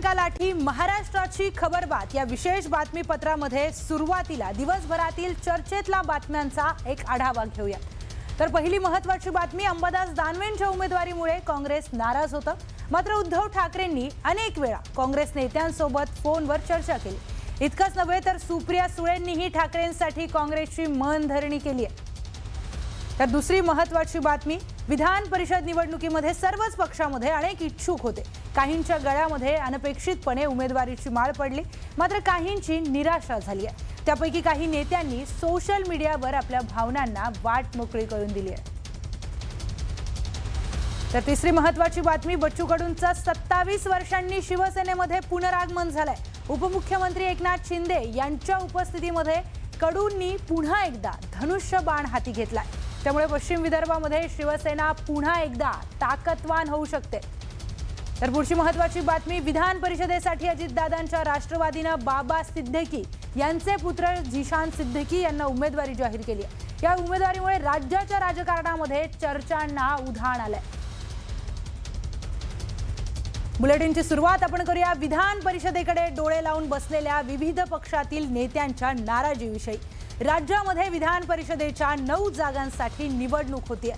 का लाठी महाराष्ट्राची खबरबात या विशेष बातमीपत्रामध्ये सुरुवातीला दिवसभरातील चर्चेतल्या बातम्यांचा एक आढावा घेऊया। तर पहिली महत्त्वाची बातमी, अंबादास दानवेंच्या उमेदवारीमुळे काँग्रेस नाराज होतं। मात्र उद्धव ठाकरेंनी अनेक वेळा काँग्रेस नेत्यांसोबत फोनवर चर्चा केली। इतकंच नव्हे तर सुप्रिया सुळेंनीही ठाकरेंसाठी काँग्रेसची मनधरणी केली आहे। तर दुसरी महत्त्वाची बातमी, विधान परिषद निवडणुकीमध्ये सर्वच पक्षामध्ये अनेक इच्छुक होते। काहींच्या गळ्यामध्ये अनपेक्षितपणे उमेदवारीची माळ पडली, मात्र काहींची निराशा झाली आहे। त्यापैकी काही नेत्यांनी सोशल मीडियावर आपल्या भावनांना वाट मोकळी करून दिली आहे। तर तिसरी महत्त्वाची बातमी, बच्चू कडूंचा 27 वर्षांनी शिवसेनेमध्ये पुनरागमन झालंय। उपमुख्यमंत्री एकनाथ शिंदे यांच्या उपस्थितीमध्ये कडूंनी पुन्हा एकदा धनुष्य बाण हाती घेतलाय। त्यामुळे पश्चिम विदर्भामध्ये शिवसेना पुन्हा एकदा ताकदवान होऊ शकते। तर पुढची महत्त्वाची बातमी, विधान परिषदेसाठी अजितदादांच्या राष्ट्रवादीनं बाबा सिद्दीकी यांचे पुत्र झिशान सिद्दीकी यांना उमेदवारी जाहीर केली आहे। या उमेदवारीमुळे राज्याच्या राजकारणामध्ये चर्चांना उधाण आलंय। बुलेटिनची सुरुवात आपण करूया विधान परिषदेकडे डोळे लावून बसलेल्या विविध पक्षातील नेत्यांच्या नाराजीविषयी। राज्यामध्ये विधान परिषदेच्या 9 जागांसाठी निवडणूक होतीये।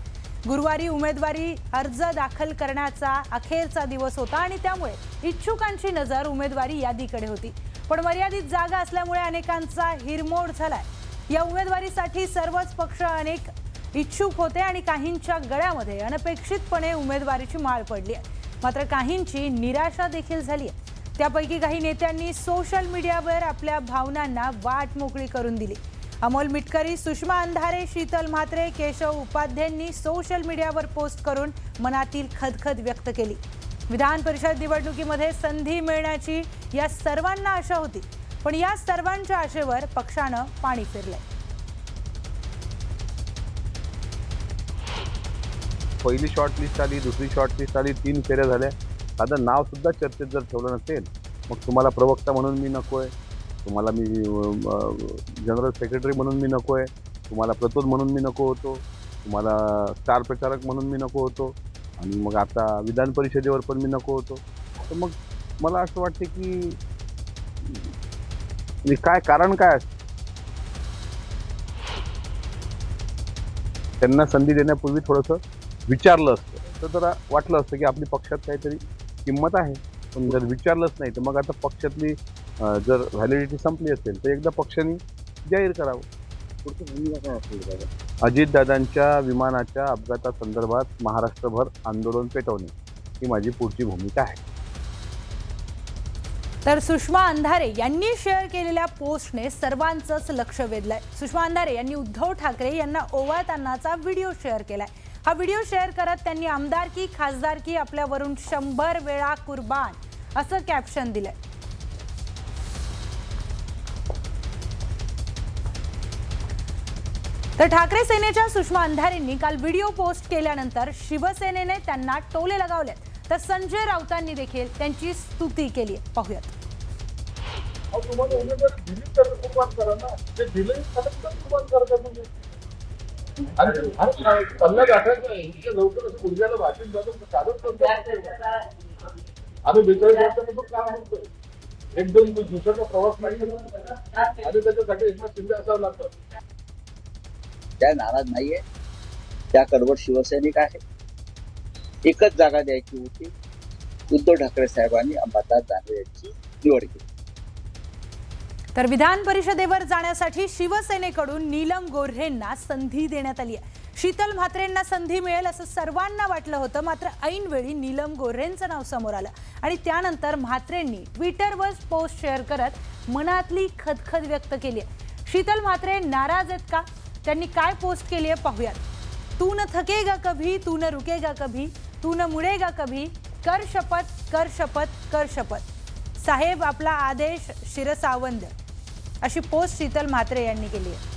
गुरुवारी उमेदवारी अर्ज दाखल करण्याचा अखेरचा दिवस होता आणि त्यामुळे इच्छुकांची नजर उमेदवारी यादीकडे होती। पण मर्यादित जागा असल्यामुळे अनेकांचा हिरमोड झालाय। या उमेदवारीसाठी सर्वच पक्ष अनेक इच्छुक होते आणि काहींच्या गळ्यामध्ये अनपेक्षितपणे उमेदवारीची माळ पडली आहे। मात्र काहींची निराशा देखील झाली आहे। त्यापैकी काही नेत्यांनी सोशल मीडियावर आपल्या भावनांना वाट मोकळी करून दिली। अमोल मिटकरी, सुषमा अंधारे, शीतल म्हात्रे, केशव उपाध्यायांनी सोशल मीडियावर पोस्ट करून मनातील खदखद व्यक्त केली। विधान परिषद निवडणुकीमध्ये संधी मिळण्याची या सर्वांना आशा होती, पण या सर्वांच्या आशेवर पक्षानं पाणी फिरलंय। पहिली शॉर्टलिस्ट आली, दुसरी शॉर्टलिस्ट आली, 3 फेऱ्या झाल्या। साधं नाव सुद्धा चर्चेत जर ठेवलं नसेल, मग तुम्हाला प्रवक्ता म्हणून मी नकोय, तुम्हाला मी जनरल सेक्रेटरी म्हणून मी नकोय, तुम्हाला प्रतोद म्हणून मी नको होतो, तुम्हाला स्टार प्रचारक म्हणून मी नको होतो, आणि मग आता विधान परिषदेवर पण मी नको होतो। तर मग मला असं वाटतं की काय कारण काय असतं? त्यांना संधी देण्यापूर्वी थोडंसं विचारलं असतं तर जरा वाटलं असतं की आपली पक्षात काहीतरी किंमत आहे। पण जर विचारलंच नाही तर मग आता पक्षातली जर व्हॅलिडिटी संपली असेल तर एकदा पक्षाने जाहीर करावं। अजितदादांच्या विमानाच्या अपघातासंदर्भात महाराष्ट्रभर आंदोलन पेटवणे ही माझी पुढची भूमिका आहे। तर सुषमा अंधारे यांनी शेअर केलेल्या पोस्टने सर्वांचंच लक्ष वेधलंय। सुषमा अंधारे यांनी उद्धव ठाकरे यांना ओवाळतानाचा व्हिडिओ शेअर केलाय। हा व्हिडिओ शेअर करत त्यांनी आमदारकी खासदारकी आपल्यावरून 100 वेळा कुर्बान असं कॅप्शन दिलंय। तर ठाकरे सेनेच्या सुषमा अंधारेंनी काल व्हिडिओ पोस्ट केल्यानंतर शिवसेनेने त्यांना टोले लगावले, तर संजय राऊतांनी देखील त्यांची स्तुती केली। पाहूयात। एकदम दुसऱ्याचा प्रवास नाही आणि त्याच्यासाठी एकनाथ शिंदे असावं लागतं। त्या नाराज नाहीये, त्या कडवट शिवसैनिक आहे। एकच जागा द्यायची होती, उद्धव ठाकरे साहेबांनी अंबादास दानवे यांची निवड केली। तर विधान परिषदेवर जाण्यासाठी शिवसेनेकडून नीलम गोऱ्हेंना संधी देण्यात आली आहे। शीतल म्हात्रेंना संधी मिळेल असं सर्वांना वाटलं होतं, मात्र ऐनवेळी नीलम गोऱ्हेंचं नाव समोर आलं आणि त्यानंतर म्हात्रेंनी ट्विटरवर पोस्ट शेअर करत मनातली खदखद व्यक्त केली आहे। शीतल म्हात्रे नाराज आहेत का? त्यांनी काय पोस्ट केली आहे पाहूयात। तू न थकेगा कभी, तू न रुकेगा कभी, तू न मुडेगा कभी, कर शपथ कर शपथ कर शपथ, साहेब आपला आदेश शिरसावंद, अशी पोस्ट शीतल म्हात्रे यांनी केली आहे।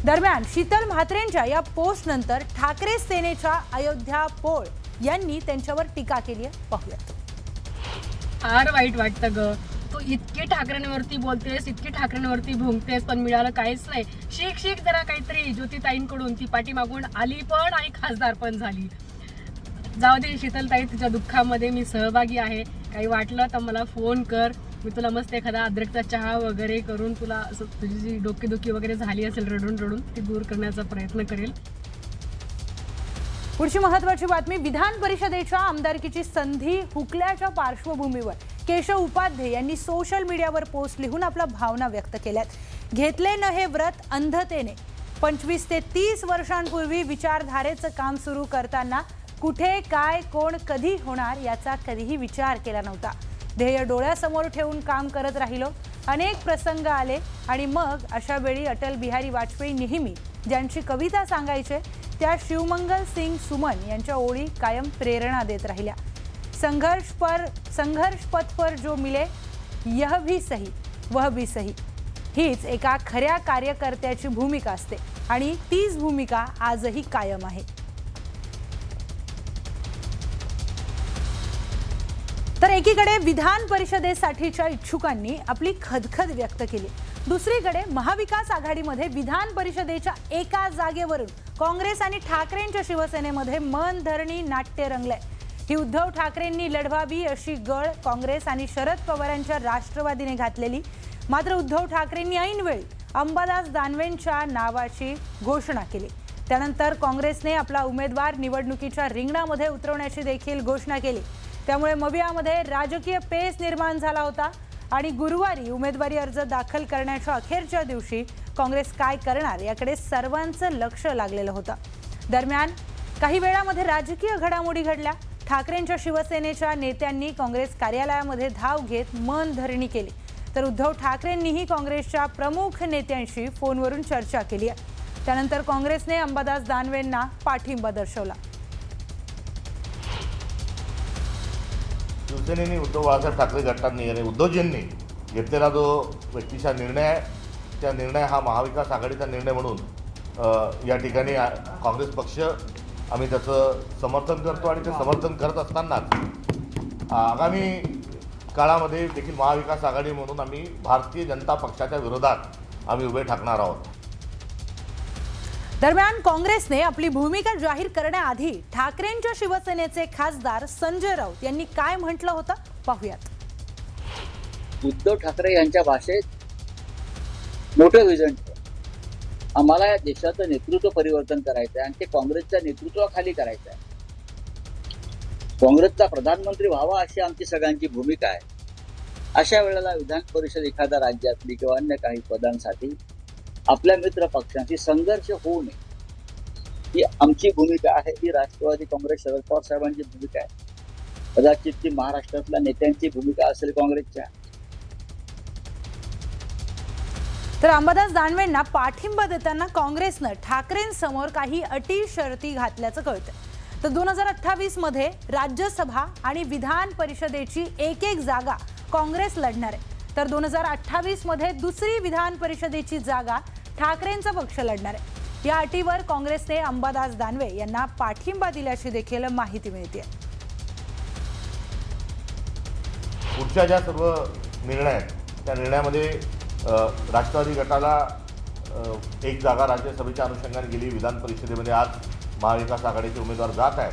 दरम्यान शीतल म्हात्रेंच्या या पोस्ट नंतर ठाकरे सेनेच्या अयोध्या पोळ यांनी त्यांच्यावर टीका केली आहे। पाहूयात। फार वाईट वाटतं ग, तू इतकी ठाकरेंवरती बोलतेस, इतकी ठाकरेंवरती भुंकतेस, पण मिळालं काहीच नाही। शिक जरा काहीतरी ज्योतिताईंकडून, ती पाठीमागून आली पण आणि खासदार पण झाली। जाऊ दे शीतलताई, तुझ्या दुःखामध्ये मी सहभागी आहे. काही वाटलं तर मला फोन कर, मी तुला मस्त एखादा अद्रकचा चहा वगैरे करून तुला असं तुझी जी डोकेदुखी वगैरे झाली असेल रडून रडून ती दूर करण्याचा प्रयत्न करेल. पुढची महत्त्वाची बातमी, विधान परिषदेच्या आमदारकीची संधी हुकल्याच्या पार्श्वभूमीवर केशव उपाध्ये यांनी सोशल मीडियावर पोस्ट लिहून आपल्या भावना व्यक्त केल्यात. घेतले न हे व्रत अंधतेने. 25 ते 30 वर्षांपूर्वी विचारधारेचं काम सुरू करताना कुठे काय कोण कधी होणार याचा कधीही विचार केला नव्हता. ध्येय डोळ्यासमोर ठेवून काम करत राहिलो. अनेक प्रसंग आले आणि मग अशा वेळी अटल बिहारी वाजपेयी नेहमी ज्यांची कविता सांगायचे त्या शिवमंगल सिंग सुमन यांच्या ओळी कायम प्रेरणा देत राहिल्या. संघर्ष पथ पर जो मिले यह भी सही वह भी सही, हीच एका खऱ्या कार्यकर्त्याची भूमिका असते आणि तीच भूमिका आजही कायम आहे. तर एकीकडे विधान परिषदेसाठीच्या इच्छुकांनी आपली खदखद व्यक्त केली, दुसरीकडे महाविकास आघाडीमध्ये विधान परिषदेच्या एका जागेवरून काँग्रेस आणि ठाकरेंच्या शिवसेनेमध्ये मनधरणी नाट्य रंगलंय. ही उद्धव ठाकरेंनी लढवावी अशी गळ काँग्रेस आणि शरद पवारांच्या राष्ट्रवादीने घातलेली. मात्र उद्धव ठाकरेंनी ऐनवेळी अंबादास दानवेंच्या नावाची घोषणा केली. त्यानंतर काँग्रेसने आपला उमेदवार निवडणुकीच्या रिंगणामध्ये उतरवण्याची देखील घोषणा केली. त्यामुळे मवियामध्ये राजकीय पेच निर्माण झाला होता आणि गुरुवारी उमेदवारी अर्ज दाखल करण्याच्या अखेरच्या दिवशी काँग्रेस काय करणार याकडे सर्वांचं लक्ष लागलेलं होतं. दरम्यान काही वेळामध्ये राजकीय घडामोडी घडल्या. ठाकरेंच्या शिवसेनेच्या नेत्यांनी काँग्रेस कार्यालयामध्ये धाव घेत मनधरणी केली, तर उद्धव ठाकरेंनीही काँग्रेसच्या प्रमुख नेत्यांशी फोनवरून चर्चा केली आहे. त्यानंतर काँग्रेसने अंबादास दानवेंना पाठिंबा दर्शवला. शिवसेनेने उद्धव बाळासाहेब ठाकरे गटांनी आणि उद्धवजींनी घेतलेला जो व्यक्तीचा निर्णय आहे, त्या निर्णय हा महाविकास आघाडीचा निर्णय म्हणून या ठिकाणी काँग्रेस पक्ष आम्ही त्याचं समर्थन करतो आणि ते समर्थन करत असतानाच आगामी काळामध्ये देखील महाविकास आघाडी म्हणून आम्ही भारतीय जनता पक्षाच्या विरोधात आम्ही उभे ठाकणार आहोत. दरम्यान काँग्रेसने आपली भूमिका जाहीर करण्याआधी ठाकरेंच्या शिवसेनेचे खासदार संजय राऊत यांनी काय म्हटलं होतं पाहूयात. उद्धव ठाकरे यांच्या भाषेत मोठं विजन, आम्हाला या देशाचं नेतृत्व परिवर्तन करायचं आहे आणि ते काँग्रेसच्या नेतृत्वाखाली करायचं आहे. काँग्रेसचा प्रधानमंत्री व्हावा अशी आमची सगळ्यांची भूमिका आहे. अशा वेळेला विधान परिषद एखाद्या राज्यातली किंवा अन्य काही पदांसाठी आपल्या मित्र पक्षांशी संघर्ष होऊ नये ही आमची भूमिका आहे. ही राष्ट्रवादी काँग्रेस शरद पवार साहेबांची भूमिका आहे. कदाचित ती महाराष्ट्रातल्या नेत्यांची भूमिका असेल काँग्रेसच्या. तर अंबादास दानवेंना पाठिंबा देताना काँग्रेसनं ठाकरेंसमोर काही अटी शर्ती घातल्याचं कळतं. तर 2028 मध्ये राज्यसभा आणि विधान परिषदेची एक जागा काँग्रेस लढणार आहे. तर 2028 मध्ये दुसरी विधान परिषदेची जागा ठाकरेंचा पक्ष लढणार आहे. या अटीवर काँग्रेसने अंबादास दानवे यांना पाठिंबा दिल्याची देखील माहिती मिळते. पुढच्या ज्या सर्व निर्णय आहेत त्या निर्णयामध्ये राष्ट्रवादी गटाला एक जागा राज्यसभेच्या अनुषंगाने गेली. विधान परिषदेमध्ये आज महाविकास आघाडीचे उमेदवार जात आहेत.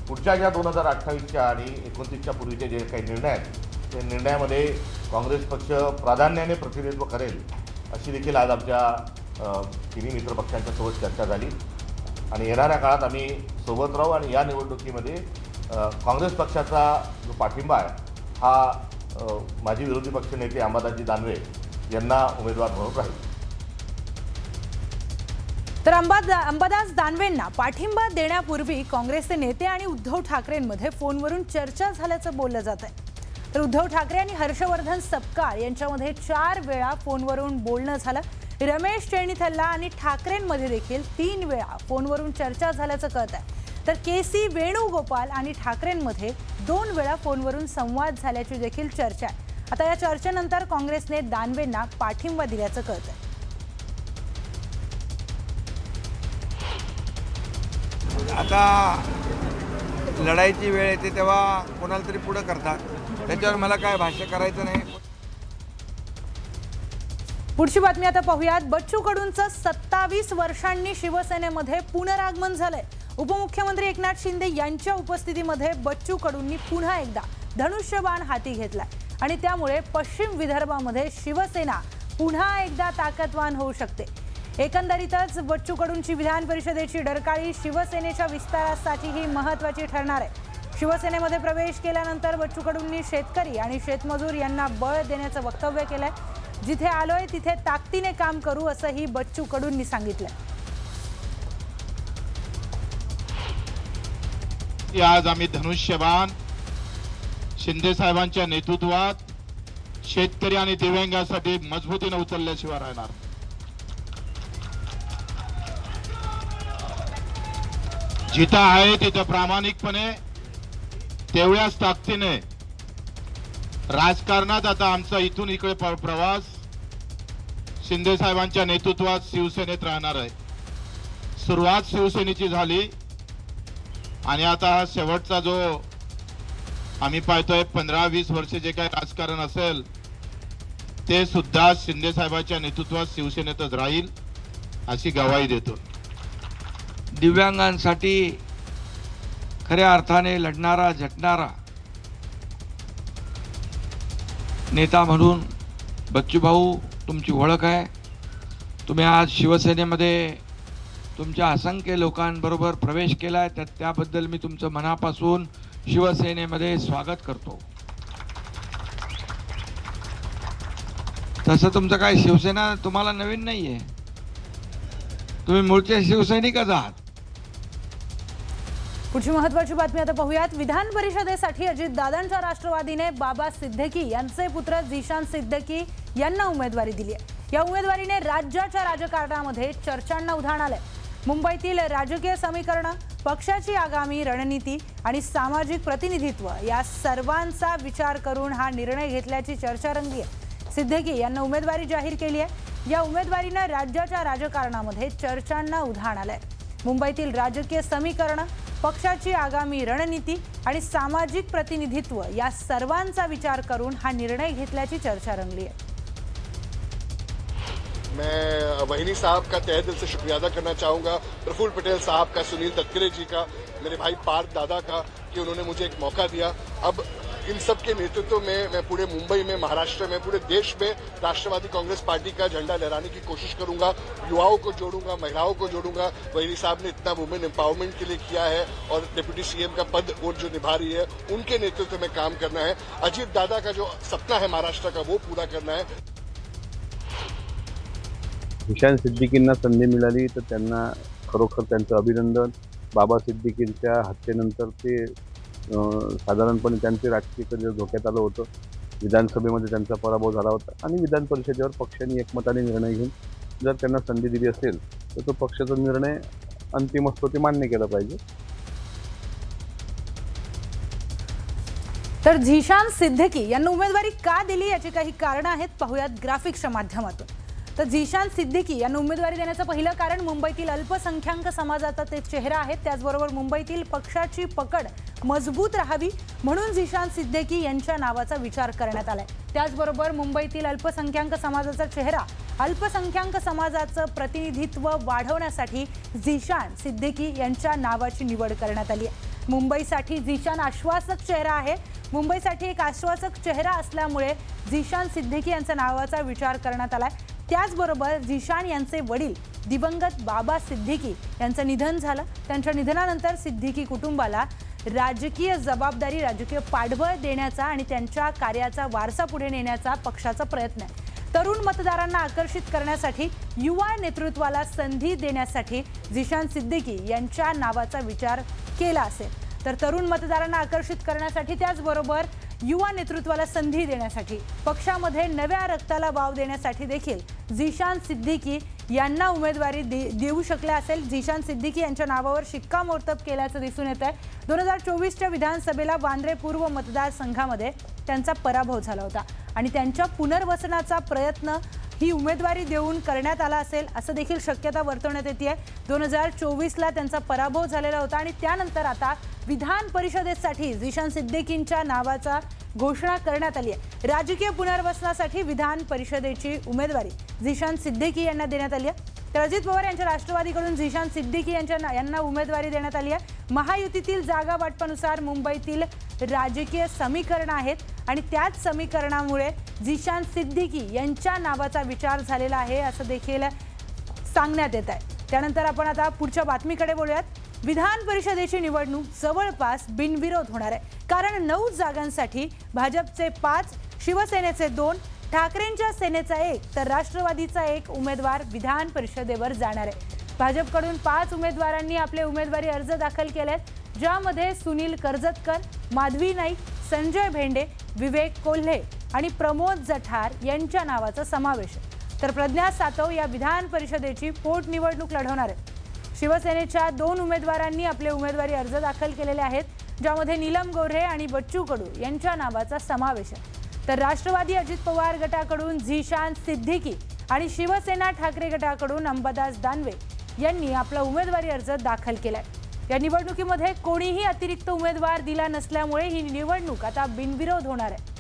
पुढच्या ज्या 2028च्या आणि 29च्या पूर्वीचे जे काही निर्णय आहेत त्या निर्णयामध्ये काँग्रेस पक्ष प्राधान्याने प्रतिनिधित्व करेल अशी देखील आज आमच्या तिन्ही मित्रपक्षांच्या सोबत चर्चा झाली आणि येणाऱ्या काळात आम्ही सोबत राहू आणि या निवडणुकीमध्ये काँग्रेस पक्षाचा जो पाठिंबा आहे हा माजी विरोधी पक्षनेते अंबादासजी दानवे यांना उमेदवार म्हणून राहील. तर अंबादास दानवेंना पाठिंबा देण्यापूर्वी काँग्रेसचे नेते आणि उद्धव ठाकरेंमध्ये फोनवरून चर्चा झाल्याचं बोललं जात आहे. तर उद्धव ठाकरे आणि हर्षवर्धन सपकाळ यांच्यामध्ये 4 वेळा फोनवरून बोलणं झालं. रमेश चेनिथल्ला आणि ठाकरेंमध्ये देखील 3 वेळा फोनवरून चर्चा झाल्याचं कळत आहे. तर केसी वेणुगोपाल आणि ठाकरेंमध्ये 2 वेळा फोनवरून संवाद झाल्याची देखील चर्चा आहे. आता या चर्चेनंतर काँग्रेसने दानवेंना पाठिंबा दिल्याचं कळत आहे. आता लढाईची वेळ येते तेव्हा कोणाला तरी पुढं करतात, त्याच्यावर मला काय भाष्य करायचं नाही. पुढची बातमी आता पाहूयात. बच्चू कडूंचं 27 वर्षांनी शिवसेनेमध्ये पुनरागमन झालंय. उपमुख्यमंत्री एकनाथ शिंदे यांच्या उपस्थितीमध्ये बच्चू कडूंनी पुन्हा एकदा धनुष्यबाण हाती घेतलाय आणि त्यामुळे पश्चिम विदर्भामध्ये शिवसेना पुन्हा एकदा ताकदवान होऊ शकते। एकंदरीतच बच्चू कडूंची विधान परिषदेची डरकाळी शिवसेनेच्या विस्तारासाठी ही महत्त्वाची ठरणार आहे। शिवसेनेमध्ये प्रवेश केल्यानंतर बच्चू कडूंनी शेतकरी आणि शेतमजूर यांना बळ देण्याचं वक्तव्य केलंय। जिथे आलोय तिथे ताकदीने काम करू असंही बच्चू कडूंनी सांगितलंय। आज आम्ही धनुष्यबाण शिंदे साहेबांच्या नेतृत्वात शेतकरी आणि दिव्यांगांसाठी मजबूतीने उचलल्याशिवाय राहणार। जिथं आहे तिथं प्रामाणिकपणे तेवढ्याच ताकदीने राजकारणात आता आमचा इथून इकडे प्रवास शिंदे साहेबांच्या नेतृत्वात शिवसेनेत राहणार आहे। सुरुवात शिवसेनेची झाली आणि आता हा शेवटचा जो आम्ही पाहतोय 15-20 वर्ष जे काही राजकारण असेल ते सुद्धा शिंदे साहेबांच्या नेतृत्वात शिवसेनेतच राहील अशी ग्वाही देतो। दिव्यांगांसाठी खऱ्या अर्थाने लढणारा झटणारा नेता म्हणून बच्चू भाऊ तुमची ओळख आहे। तुम्ही आज शिवसेनेमध्ये तुमच्या असंख्य लोकांबरोबर प्रवेश केलाय, त्याबद्दल मी तुमचं मनापासून शिवसेनेमध्ये स्वागत करतो। तसं तुमचं काय शिवसेना तुम्हाला नवीन नाहीये, तुम्ही मूळचे शिवसैनिकच आहात। पुढची महत्त्वाची बातमी आता पाहूयात। विधान परिषदेसाठी अजितदादांच्या राष्ट्रवादीने बाबा सिद्दीकी यांचे पुत्र झिशान सिद्दीकी यांना उमेदवारी दिली आहे। या उमेदवारीने राज्याच्या राजकारणामध्ये चर्चांना उधाण आलंय। मुंबईतील राजकीय समीकरण, पक्षाची आगामी रणनीती आणि सामाजिक प्रतिनिधित्व या सर्वांचा विचार करून हा निर्णय घेतल्याची चर्चा रंगली आहे। सिद्दीकी यांना उमेदवारी जाहीर केली आहे। या उमेदवारीने राज्याच्या राजकारणामध्ये चर्चांना उधाण आलंय। मुंबईतील राजकीय समीकरण, पक्षाची आगामी रणनीती आणि सामाजिक प्रतिनिधित्व या सर्वांचा विचार करून हा निर्णय घेतल्याची चर्चा रंगली आहे। मैं वहीनी साहब का तहे दिल से शुक्रिया अदा करना चाहूँगा, प्रफुल्ल पटेल साहब का, सुनील तटकरे जी का, मेरे भाई पार्थ दादा का कि उन्होंने मुझे एक मौका दिया। अब इन सब के नेतृत्व में मैं पूरे मुंबई में, महाराष्ट्र में, पूरे देश में राष्ट्रवादी कांग्रेस पार्टी का झंडा लहराने की कोशिश करूंगा। युवाओं को जोड़ूंगा, महिलाओं को जोड़ूंगा। वहीनी साहब ने इतना वुमेन एम्पावरमेंट के लिए किया है और डिप्टी सीएम का पद वो जो निभा रही है, उनके नेतृत्व में काम करना है। अजीत दादा का जो सपना है महाराष्ट्र का वो पूरा करना है। झिशान सिद्दीकींना संधी मिळाली तर त्यांना खरोखर त्यांचं अभिनंदन। बाबा सिद्दीकींच्या हत्येनंतर ते साधारणपणे त्यांचे राजकीय करिअर धोक्यात आलं होतं। विधानसभेमध्ये त्यांचा पराभव झाला होता आणि विधान परिषदेवर पक्षाने एकमताने निर्णय घेऊन जर त्यांना संधी दिली असेल तर तो पक्षाचा निर्णय अंतिम असतो, ते मान्य केलं पाहिजे। तर झिशान सिद्दीकी यांना उमेदवारी का दिली याची काही कारणं आहेत, पाहूयात ग्राफिक्सच्या माध्यमातून। तर झिशान सिद्दीकी यांना उमेदवारी देण्याचं पहिलं कारण मुंबईतील अल्पसंख्याक समाजाचा ते चेहरा आहे। त्याचबरोबर मुंबईतील पक्षाची पकड मजबूत राहावी म्हणून झिशान सिद्दीकी यांच्या नावाचा विचार करण्यात आलाय। त्याचबरोबर मुंबईतील अल्पसंख्याक समाजाचा चेहरा, अल्पसंख्याक समाजाचं प्रतिनिधित्व वाढवण्यासाठी झिशान सिद्दीकी यांच्या नावाची निवड करण्यात आली आहे। मुंबईसाठी झिशान आश्वासक चेहरा आहे। मुंबईसाठी एक आश्वासक चेहरा असल्यामुळे झिशान सिद्दीकी यांच्या नावाचा विचार करण्यात आलाय। त्याचबरोबर झिशान यांचे वडील दिवंगत बाबा सिद्दीकी यांचं निधन झालं। त्यांच्या निधनानंतर सिद्दीकी कुटुंबाला राजकीय जबाबदारी, राजकीय पाठबळ देण्याचा आणि त्यांच्या कार्याचा वारसा पुढे नेण्याचा पक्षाचा प्रयत्न आहे। तरुण मतदारांना आकर्षित करण्यासाठी, युवा नेतृत्वाला संधी देण्यासाठी झिशान सिद्दीकी यांच्या नावाचा विचार केला असेल। तर तरुण मतदारांना आकर्षित करण्यासाठी, त्याचबरोबर युवा नेतृत्वाला संधी देण्यासाठी, पक्षामध्ये नव्या रक्ताला वाव देण्यासाठी देखील झिशान सिद्दीकी यांना उमेदवारी देऊ शकले असेल। झिशान सिद्दीकी यांच्या नावावर शिक्कामोर्तब केल्याचं दिसून येत आहे। 2024च्या विधानसभेला वांद्रे पूर्व मतदारसंघामध्ये त्यांचा पराभव झाला होता आणि त्यांच्या पुनर्वसनाचा प्रयत्न ही उमेदवारी देऊन करण्यात आला असेल असं देखील शक्यता वर्तवण्यात येते आहे। 2024ला त्यांचा पराभव झालेला होता आणि त्यानंतर आता विधान परिषदेसाठी झिशान सिद्दीकींच्या नावाचा घोषणा करण्यात आली आहे। राजकीय पुनर्वसनासाठी विधान परिषदेची उमेदवारी झिशान सिद्दीकी यांना देण्यात आली आहे। तर अजित पवार यांच्या राष्ट्रवादीकडून झिशान सिद्दीकी यांना उमेदवारी देण्यात आली आहे। महायुतीतील जागा वाटपानुसार मुंबईतील राजकीय समीकरण आहेत आणि त्याच समीकरणामुळे झिशान सिद्दीकी यांच्या नावाचा विचार झालेला आहे असं देखील सांगण्यात येत आहे। त्यानंतर आपण आता पुढच्या बातमीकडे बोलूयात। विधान परिषदेची निवडणूक जवळपास बिनविरोध होणार आहे, कारण 9 जागांसाठी भाजपचे 5, शिवसेनेचे 2, ठाकरेंच्या सेनेचा 1 तर राष्ट्रवादीचा 1 उमेदवार विधान परिषदेवर जाणार आहे। भाजपकडून 5 उमेदवारांनी आपले उमेदवारी अर्ज दाखल केलेत, ज्यामध्ये सुनील कर्जतकर, माधवी नाईक, संजय भेंडे, विवेक कोल्हे आणि प्रमोद जठार यांच्या नावाचा समावेश आहे। तर प्रज्ञा सातव या विधान परिषदेची पोटनिवडणूक लढवणार आहेत। शिवसेनेच्या 2 उमेदवारांनी आपले उमेदवारी अर्ज दाखल केलेले आहेत, ज्यामध्ये नीलम गोऱ्हे आणि बच्चू कडू यांच्या नावाचा समावेश आहे। तर राष्ट्रवादी अजित पवार गटाकडून झिशान सिद्दीकी आणि शिवसेना ठाकरे गटाकडून अंबादास दानवे यांनी आपला उमेदवारी अर्ज दाखल केलाय। या निवडणुकीमध्ये कोणीही अतिरिक्त उमेदवार दिला नसल्यामुळे ही निवडणूक आता बिनविरोध होणार आहे।